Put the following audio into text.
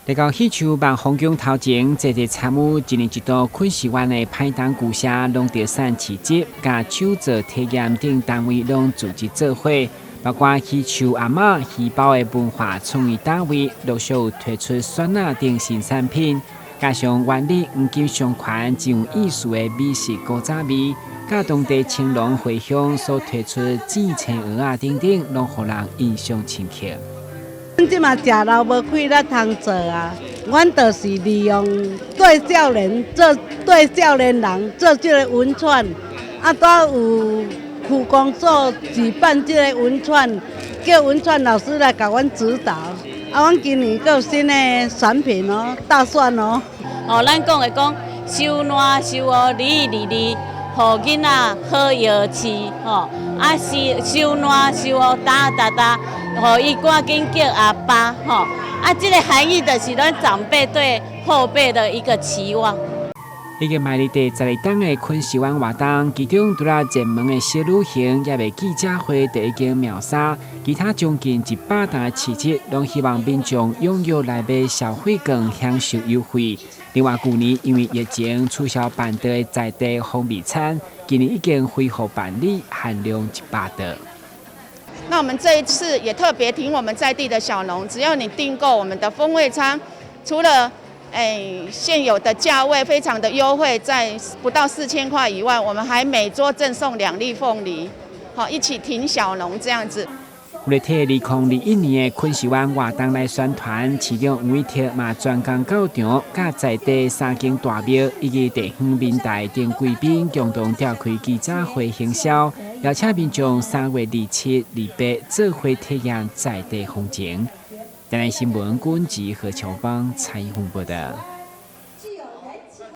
在到喜球办风景头前，积极参与一年一度昆士湾的派单古社农特产市集，甲手作体验等单位拢组织做伙，包括喜球阿嬷、喜包的文化创意单位，陆续推出酸辣等新产品，加上原理黄金上款真有意思的美式古早味，甲当地青龙回乡所推出煎青蚵仔等等，拢互人印象深刻。阮即马食老无气力通做啊，阮就是利用对少年人做即个文创，啊，都有区公所举办即个文创，叫文创老师来甲阮指导。啊，阮今年阁有新的产品哦，大蒜哦。哦，咱讲的讲收烂收哦，利利，互囡仔好药饲吼。啊，收烂收哦，打，互伊赶紧叫阿爸吼。啊，这个含义就是咱长辈对后辈的一个期望。已经卖日第12档的昆士湾活动，其中除了热门的小旅行，也为记者会就已经秒杀，其他将近100档的市集，拢希望民众踊跃来买消费券，享受优惠。另外，去年因为疫情取消办的在地风味餐，今年已经恢复办理，限量100桌。那我们这一次也特别挺我们在地的小农，只要你订购我们的风味餐，除了现有的价位非常的优惠，在不到4000块以外，我们还每桌赠送2粒凤梨，好，一起挺小农这样子。为了替2021年的昆士湾活动来宣传，市长黄伟哲嘛专工到场，甲在地3间大庙以及地方民代等贵宾共同召开记者会行销，邀请民众3月27、28做伙体验在地风情。台南新闻管制何乔邦采访报道。